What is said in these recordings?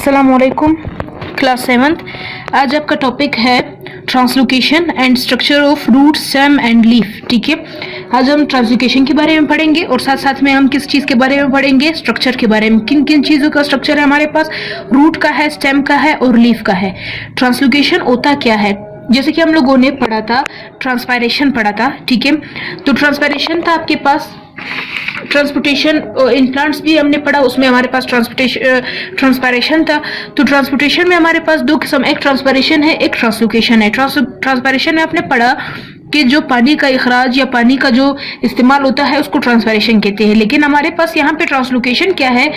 अस्सलामुअलैकुम class 7th। आज आपका टॉपिक है translocation and structure of root stem and leaf. ठीक है, आज हम ट्रांसलोकेशन के बारे में पढ़ेंगे और साथ साथ में हम किस चीज़ के बारे में पढ़ेंगे, स्ट्रक्चर के बारे में। किन किन चीज़ों का स्ट्रक्चर है हमारे पास, रूट का है, स्टेम का है और लीफ का है। ट्रांसलोकेशन होता क्या है, जैसे कि हम लोगों ने पढ़ा था, ट्रांसपायरेशन पढ़ा था। ठीक है, तो ट्रांसपायरेशन था आपके पास, ट्रांसपोर्टेशन इन प्लांट्स भी हमने पढ़ा, उसमें हमारे पास ट्रांसपायरेशन था। तो ट्रांसपोर्टेशन में हमारे पास दो किस्म, एक ट्रांसपायरेशन है, एक ट्रांसलोकेशन है। ट्रांसपायरेशन में आपने पढ़ा कि जो पानी का इखराज या पानी का जो इस्तेमाल होता है उसको ट्रांसपायरेशन कहते हैं। लेकिन हमारे पास यहाँ पे ट्रांसलोकेशन क्या है,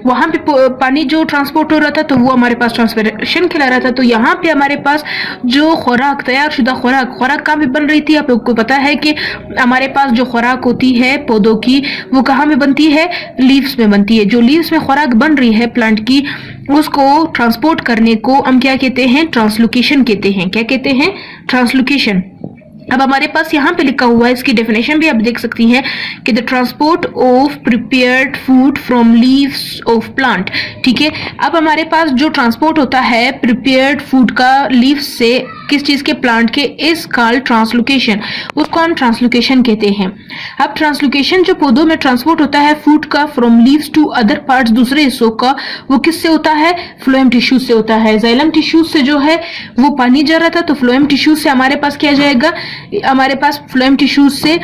वहां पे पानी जो ट्रांसपोर्ट हो रहा था तो वो हमारे पास ट्रांसपायरेशन खिला रहा था। तो यहाँ पे हमारे पास जो खुराक, तैयार शुदा खुराक कहाँ पे बन रही थी, आप लोग को पता है कि हमारे पास जो खुराक होती है पौधों की वो कहाँ में बनती है, लीव्स में बनती है। जो लीव्स में खुराक बन रही है प्लांट की, उसको ट्रांसपोर्ट करने को हम क्या कहते हैं, ट्रांसलोकेशन कहते हैं। क्या कहते हैं, ट्रांसलोकेशन। अब हमारे पास यहाँ पे लिखा हुआ है, इसकी डेफिनेशन भी आप देख सकती हैं कि the transport of prepared food from leaves of plant. ठीक है, अब हमारे पास जो ट्रांसपोर्ट होता है प्रिपेयर्ड फूड का लीव्स से किस चीज के, प्लांट के, इज कॉल्ड ट्रांसलोकेशन। उसको हम ट्रांसलोकेशन कहते हैं। अब ट्रांसलोकेशन जो पौधों में ट्रांसपोर्ट होता है फूड का from leaves to other parts, दूसरे हिस्सों का, वो किससे होता है, फ्लोएम टिश्यूज से होता है। जाइलम टिश्यूज से जो है वो पानी जा रहा था, तो फ्लोएम टिश्यूज से हमारे पास क्या जाएगा, हमारे पास फ्लोएम टिश्यूज से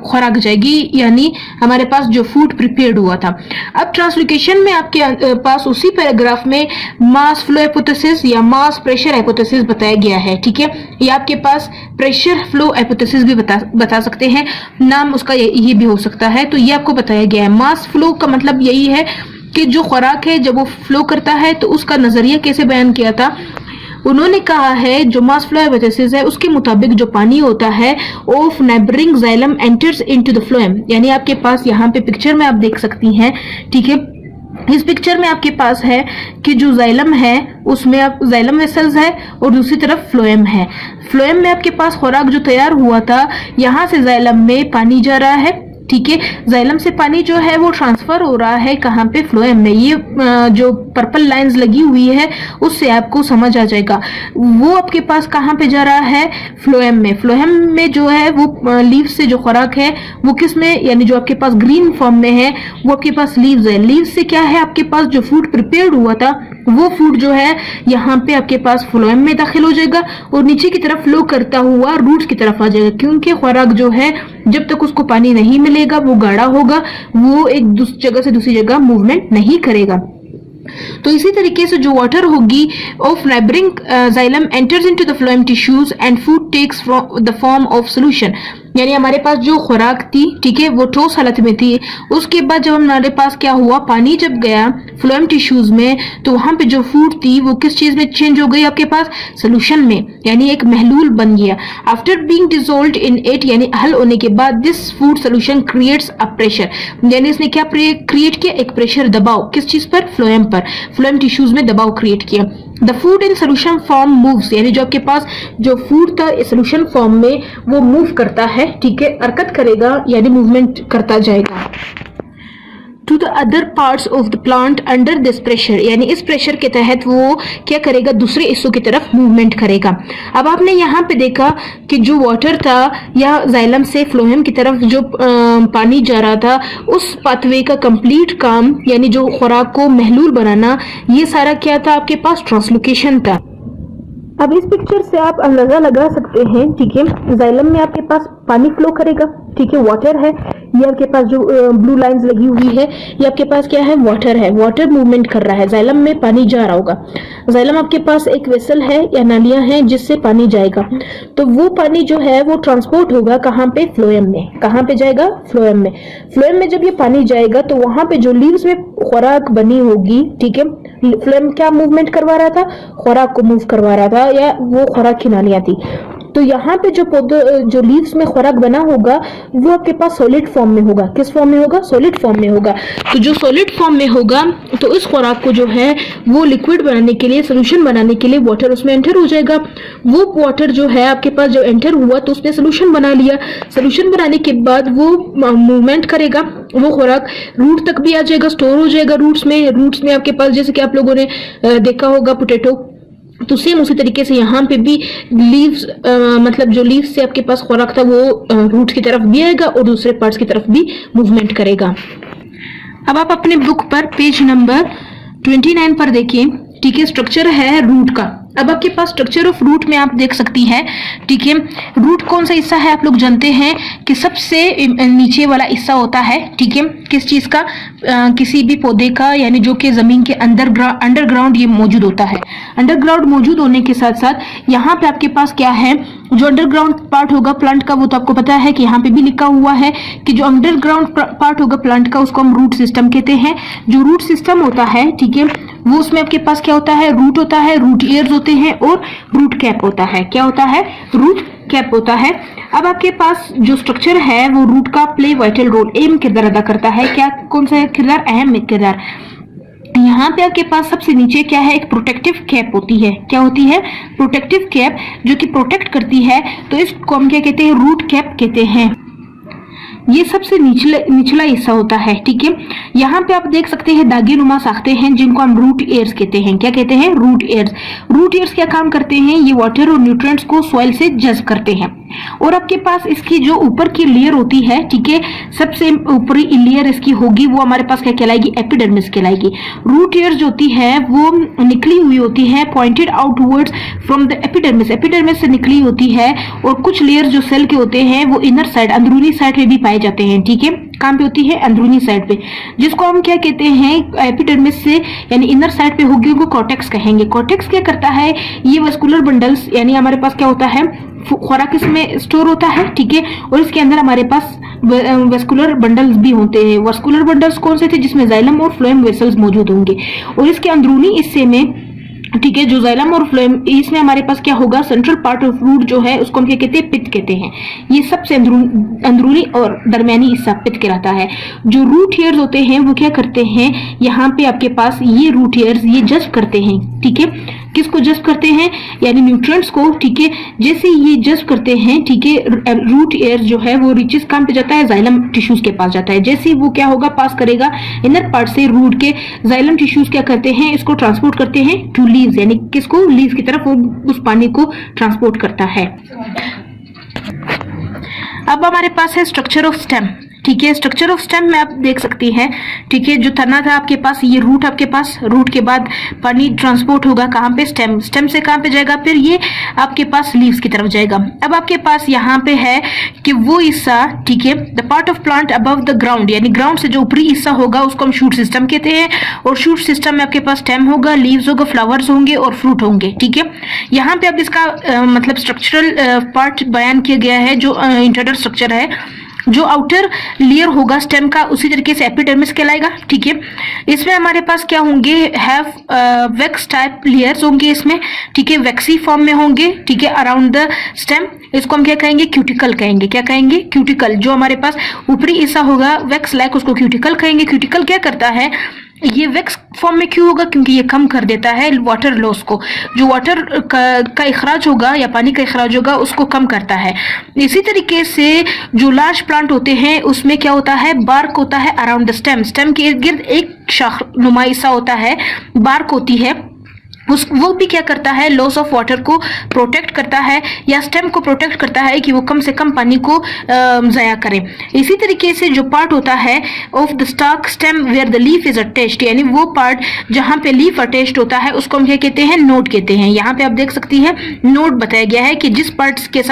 खुराक जाएगी, यानी हमारे पास जो फूड प्रिपेयर्ड हुआ था। अब ट्रांसलोकेशन में आपके पास उसी पैराग्राफ में मास फ्लो हाइपोथेसिस या मास प्रेशर हाइपोथेसिस बताया गया है। ठीक है, ये आपके पास प्रेशर फ्लो हाइपोथेसिस भी बता सकते हैं, नाम उसका ये भी हो सकता है। तो ये आपको बताया गया है। मास फ्लो का मतलब यही है कि जो खुराक है जब वो फ्लो करता है तो उसका नजरिया कैसे बयान किया था। उन्होंने कहा है जो मास फ्लो हाइपोथेसिस है उसके मुताबिक जो पानी होता है of neighbouring xylem enters into the phloem, यानी आपके पास यहाँ पे पिक्चर में आप देख सकती हैं। ठीक है, इस पिक्चर में आपके पास है कि जो जाइलम है उसमें आप जाइलम वेसल्स है और दूसरी तरफ फ्लोएम है। फ्लोएम में आपके पास खुराक जो तैयार हुआ था, यहाँ से जाइलम में पानी जा रहा है। ठीक है, जाइलम से पानी जो है वो ट्रांसफर हो रहा है कहाँ पे, फ्लोएम में। ये जो पर्पल लाइंस लगी हुई है उससे आपको समझ आ जाएगा वो आपके पास कहाँ पे जा रहा है, फ्लोएम में। फ्लोएम में जो है वो लीव्स से जो खुराक है वो किस में, यानी जो आपके पास ग्रीन फॉर्म में है वो आपके पास लीव्स है। लीव्स से क्या है, आपके पास जो फूड प्रिपेयर्ड हुआ था वो फूड जो है यहाँ पे आपके पास फ्लोएम में दाखिल हो जाएगा और नीचे की तरफ फ्लो करता हुआ रूट्स की तरफ आ जाएगा, क्योंकि खुराक जो है जब तक उसको पानी नहीं मिलेगा वो गाढ़ा होगा, वो एक जगह से दूसरी जगह मूवमेंट नहीं करेगा। तो इसी तरीके से जो वाटर होगी of neighbouring xylem enters into the phloem tissues and food takes the form of solution, यानी हमारे पास जो खुराक थी, ठीक है, वो ठोस हालत में थी। उसके बाद जब हमारे पास क्या हुआ, पानी जब गया फ्लोएम टिश्यूज में तो वहां पे जो फूड थी वो किस चीज में चेंज हो गई, आपके पास सोल्यूशन में, यानी एक महलूल बन गया। After being dissolved in it, यानी हल होने के बाद this food solution creates a pressure, यानी इसने क्या क्रिएट किया, एक प्रेशर, दबाव, किस चीज पर, फ्लोएम पर, फ्लोएम टिश्यूज में दबाव क्रिएट किया। The food in solution form moves, यानी जो आपके पास जो फूड था सोल्यूशन फॉर्म में वो मूव करता है। ठीक है, हरकत करेगा यानी मूवमेंट करता जाएगा to the other parts of the plant under this pressure, यानी इस प्रेशर के तहत वो क्या करेगा, दूसरे हिस्सों की तरफ मूवमेंट करेगा। अब आपने यहाँ पे देखा कि जो वाटर था या जाइलम से फ्लोएम की तरफ जो पानी जा रहा था, उस पाथवे का कंप्लीट काम, यानी जो खुराक को महलूल बनाना, ये सारा क्या था, आपके पास ट्रांसलोकेशन था। अब इस पिक्चर से आप अंदाजा लगा सकते हैं, ठीक है, जाइलम में आपके पास पानी फ्लो करेगा, ठीक है, वाटर है, ये आपके पास जो ब्लू लाइंस लगी हुई है ये आपके पास क्या है, वाटर है, वाटर मूवमेंट कर रहा है, जाइलम में पानी जा रहा होगा। जाइलम आपके पास एक वेसल है या नालियां हैं जिससे पानी जाएगा, तो वो पानी जो है वो ट्रांसपोर्ट होगा कहाँ पे, फ्लोएम में। कहाँ पे जाएगा, फ्लोएम में। फ्लोएम में जब ये पानी जाएगा तो वहां पे जो लीव्स में खुराक बनी होगी, ठीक है, फ्लोएम क्या मूवमेंट करवा रहा था, खुराक को मूव करवा रहा था, या वो खुराक की नालियां थी। तो यहाँ पे जो जो लीव्स में खुराक बना होगा वो आपके पास सॉलिड फॉर्म में होगा। किस फॉर्म में होगा, सॉलिड फॉर्म में होगा। तो जो सॉलिड फॉर्म में होगा तो इस खुराक को जो है वो लिक्विड बनाने के लिए, सोल्यूशन बनाने के लिए वाटर उसमें एंटर हो जाएगा। वो वाटर जो है आपके पास जो एंटर हुआ तो उसने सोल्यूशन बना लिया। सोल्यूशन बनाने के बाद वो मूवमेंट करेगा, वो खुराक रूट तक भी आ जाएगा, स्टोर हो जाएगा रूट्स में आपके पास, जैसे कि आप लोगों ने देखा होगा पोटैटो, तो सेम उसी तरीके से यहाँ पे भी लीव्स मतलब जो लीव्स से आपके पास खुराक था वो रूट की तरफ भी आएगा और दूसरे पार्ट्स की तरफ भी मूवमेंट करेगा। अब आप अपने बुक पर पेज नंबर 29 पर देखिए, ठीक है, स्ट्रक्चर है रूट का। अब आपके पास स्ट्रक्चर ऑफ रूट में आप देख सकती है, ठीक है, रूट कौन सा हिस्सा है, आप लोग जानते हैं कि सबसे नीचे वाला हिस्सा होता है, ठीक है, किस चीज का, किसी भी पौधे का, यानी जो कि जमीन के अंडरग्राउंड ये मौजूद होता है। अंडरग्राउंड मौजूद होने के साथ साथ यहाँ पे आपके पास क्या है, जो अंडरग्राउंड पार्ट होगा प्लांट का, वो तो आपको पता है कि यहाँ पे भी लिखा हुआ है कि जो अंडरग्राउंड पार्ट होगा प्लांट का उसको हम रूट सिस्टम कहते हैं। जो रूट सिस्टम होता है, ठीक है, वो उसमें आपके पास क्या होता है, रूट होता है, रूट एयर्स होते हैं और रूट कैप होता है। क्या होता है, रूट कैप होता है। अब आपके पास जो स्ट्रक्चर है वो रूट का प्ले वाइटल रोल, अहम किरदार अदा करता है। क्या, कौन सा किरदार, अहम किरदार। यहाँ पे आपके पास सबसे नीचे क्या है, एक प्रोटेक्टिव कैप होती है। क्या होती है, प्रोटेक्टिव कैप, जो कि प्रोटेक्ट करती है, तो इसको हम क्या कहते हैं, रूट कैप कहते हैं। ये सबसे निचला हिस्सा होता है, ठीक है। यहाँ पे आप देख सकते हैं दागे नुमा साख्ते हैं जिनको हम रूट एयर्स कहते हैं। क्या कहते हैं, रूट एयर्स। रूट एयर्स क्या काम करते हैं, ये वाटर और न्यूट्रिएंट्स को सॉइल से जज्ब करते हैं। और आपके पास इसकी जो ऊपर की लेयर होती है, ठीक है, सबसे ऊपरी लेयर इसकी होगी, वो हमारे पास क्या कहलाएगी, एपिडर्मिस कहलाएगी। रूट एयर्स जो होती है वो निकली हुई होती है, pointed outwards from the epidermis, epidermis से निकली होती है। और कुछ लेयर जो सेल के होते हैं वो इनर साइड, अंदरूनी साइड पे भी पाए जाते हैं, ठीक है। कहाँ पे होती है, अंदरूनी साइड पे, जिसको हम क्या कहते हैं, एपिडर्मिस से यानी इनर साइड पे होगी उनको कॉर्टेक्स कहेंगे। कॉर्टेक्स क्या करता है, ये वस्कुलर बंडल्स, यानी हमारे पास क्या होता है, खुराक इसमें स्टोर होता है, ठीक है, और इसके अंदर हमारे पास वेस्कुलर बंडल्स भी होते हैं। वेस्कुलर बंडल्स कौन से थे, जिसमें जाइलम और फ्लोएम वेसल्स मौजूद होंगे। और इसके अंदरूनी हिस्से में, ठीक है, जो जाइलम और फ्लोएम, इसमें हमारे पास क्या होगा, सेंट्रल पार्ट ऑफ रूट जो है उसको हम क्या कहते हैं, पित्त कहते हैं। ये सबसे अंदरूनी और दरमियानी हिस्सा पित्त कहलाता है। जो रूट हेयर्स होते हैं वो क्या करते हैं, यहाँ पे आपके पास ये रूट हेयर्स ये जज्ब करते हैं, ठीक है। किसको जज्ब करते हैं, यानी न्यूट्रिएंट्स को, ठीक है। जैसे ये जज्ब करते हैं, ठीक है, रूट एयर जो है वो रिचेस कहाँ पे जाता है, जाइलम टिश्यूज के पास जाता है। जैसे वो क्या होगा, पास करेगा इनर पार्ट से रूट के, जाइलम टिश्यूज क्या करते हैं, इसको ट्रांसपोर्ट करते हैं टू लीव्स, यानी किसको, लीव्स की तरफ वो उस पानी को ट्रांसपोर्ट करता है। अब हमारे पास है स्ट्रक्चर ऑफ स्टेम, ठीक है। स्ट्रक्चर ऑफ स्टेम में आप देख सकती हैं, ठीक है, जो तना था आपके पास, ये रूट आपके पास, रूट के बाद पानी ट्रांसपोर्ट होगा कहाँ पे, स्टेम, स्टेम से कहाँ पे जाएगा, फिर ये आपके पास लीव्स की तरफ जाएगा। अब आपके पास यहाँ पे है कि वो हिस्सा, ठीक है, the part of plant above the ground, यानी ग्राउंड से जो ऊपरी हिस्सा होगा उसको हम शूट सिस्टम कहते हैं। और शूट सिस्टम में आपके पास स्टेम होगा, लीव्स होगा, फ्लावर्स होंगे और फ्रूट होंगे, ठीक है। यहाँ पे अब इसका मतलब स्ट्रक्चरल पार्ट बयान किया गया है, जो इंटरनल स्ट्रक्चर है। जो आउटर लेयर होगा स्टेम का उसी तरीके से एपिडर्मिस कहलाएगा, ठीक है। इसमें हमारे पास क्या होंगे, हैव वैक्स टाइप लेयर्स होंगे इसमें, ठीक है, वैक्सी फॉर्म में होंगे, ठीक है, अराउंड द स्टेम। इसको हम क्या कहेंगे, क्यूटिकल कहेंगे। क्या कहेंगे, क्यूटिकल। जो हमारे पास ऊपरी हिस्सा होगा वैक्स लाइक, उसको क्यूटिकल कहेंगे। क्यूटिकल क्या करता है, ये वैक्स फॉर्म में क्यों होगा, क्योंकि ये कम कर देता है वाटर लॉस को, जो वाटर का इखराज होगा या पानी का इखराज होगा उसको कम करता है। इसी तरीके से जो लार्ज प्लांट होते हैं उसमें क्या होता है, बार्क होता है अराउंड द स्टेम, स्टेम के इर्द गिर्द एक शाख नुमा हिस्सा होता है, बार्क होती है। वो भी क्या करता है, लॉस ऑफ वाटर को प्रोटेक्ट करता है या स्टेम को प्रोटेक्ट करता है कि वो कम से कम पानी को ज़ाया करे। इसी तरीके से जो पार्ट होता है of the stalk stem where the leaf is attached, यानी वो पार्ट जहाँ पे लीफ अटैच्ड होता है उसको हम क्या कहते हैं, नोड कहते हैं। यहाँ पे आप देख सकती है नोड बताया गया है कि जिस पार्ट के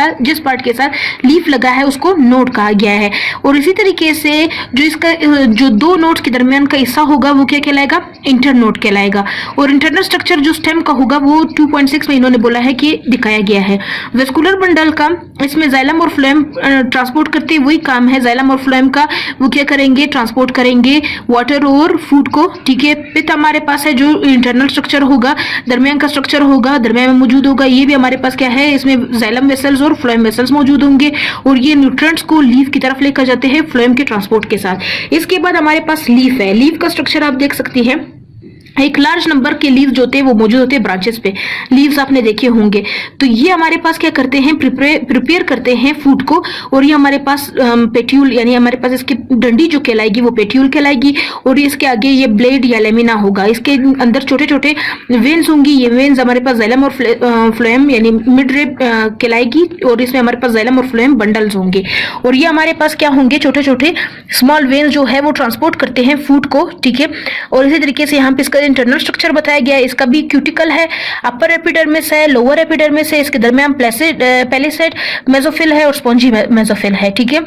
साथ लीफ लगा है उसको नोड कहा गया है। और इसी तरीके से जो इसका जो दो नोड्स के दरमियान का हिस्सा होगा वो क्या कहलाएगा, इंटरनोड कहलाएगा। और इंटरनल स्ट्रक्चर जो स्टेम का होगा वो 2.6 में इन्होंने बोला है कि दिखाया गया है। वेस्कुलर बंडल का इसमें जाइलम और फ्लोएम ट्रांसपोर्ट करते हैं, वही काम है जाइलम और फ्लोएम का। वो क्या करेंगे, ट्रांसपोर्ट करेंगे वाटर और फूड को, ठीक है। पित्त हमारे पास है जो इंटरनल स्ट्रक्चर होगा, दरमियान का स्ट्रक्चर होगा, दरमियान में मौजूद होगा। ये भी हमारे पास क्या है, इसमें जाइलम वेसल्स और फ्लोएम वेसल्स मौजूद होंगे और ये न्यूट्रिएंट्स को लीफ की तरफ लेकर जाते हैं फ्लोएम के ट्रांसपोर्ट के साथ। इसके बाद हमारे पास लीफ है। लीफ का स्ट्रक्चर आप देख सकती है, एक लार्ज नंबर के लीव्स जो होते हैं वो मौजूद होते हैं ब्रांचेस पे। लीव्स आपने देखे होंगे। तो ये हमारे पास क्या करते हैं, प्रिपेयर करते हैं फूड को। और ये हमारे पास पेट्यूल यानी हमारे पास इसकी डंडी जो कहलाएगी वो पेट्यूल कहलाएगी। और इसके आगे ये ब्लेड या लेमिना होगा। इसके अंदर छोटे छोटे वेन्स होंगी। ये वेन्स हमारे पास जाइलम और फ्लोएम यानी मिड रिब कहलाएगी। और इसमें हमारे पास जाइलम और फ्लोएम बंडल्स होंगे। और ये हमारे पास क्या होंगे, छोटे छोटे स्मॉल वेन्स जो है वो ट्रांसपोर्ट करते हैं फूड को, ठीक है। और इसी तरीके से यहाँ पे इसका इंटरनल स्ट्रक्चर बताया गया है। इसका भी क्यूटिकल है, अपर एपिडर्मिस है, लोअर एपिडर्मिस है, इसके दरमियान पेलिसेड मेसोफिल है और स्पॉन्जी मेसोफिल है, ठीक है।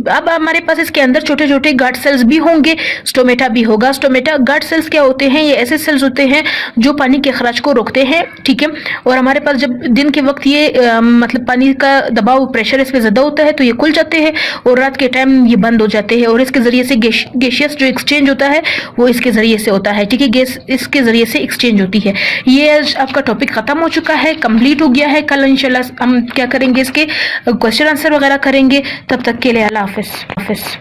अब हमारे पास इसके अंदर छोटे छोटे गट सेल्स भी होंगे, स्टोमेटा भी होगा। स्टोमेटा गट सेल्स क्या होते हैं, ये ऐसे सेल्स होते हैं जो पानी के खराज को रोकते हैं, ठीक है। और हमारे पास जब दिन के वक्त ये मतलब पानी का दबाव प्रेशर इस पे ज्यादा होता है तो ये खुल जाते हैं और रात के टाइम ये बंद हो जाते हैं। और इसके जरिए से गैसियस जो एक्सचेंज होता है वो इसके जरिए से होता है, ठीक है। गैस इसके जरिए से एक्सचेंज होती है। ये आपका टॉपिक खत्म हो चुका है, कंप्लीट हो गया है। कल इंशाल्लाह हम क्या करेंगे, इसके क्वेश्चन आंसर वगैरह करेंगे। तब तक के लिए अल्लाह हाफिज।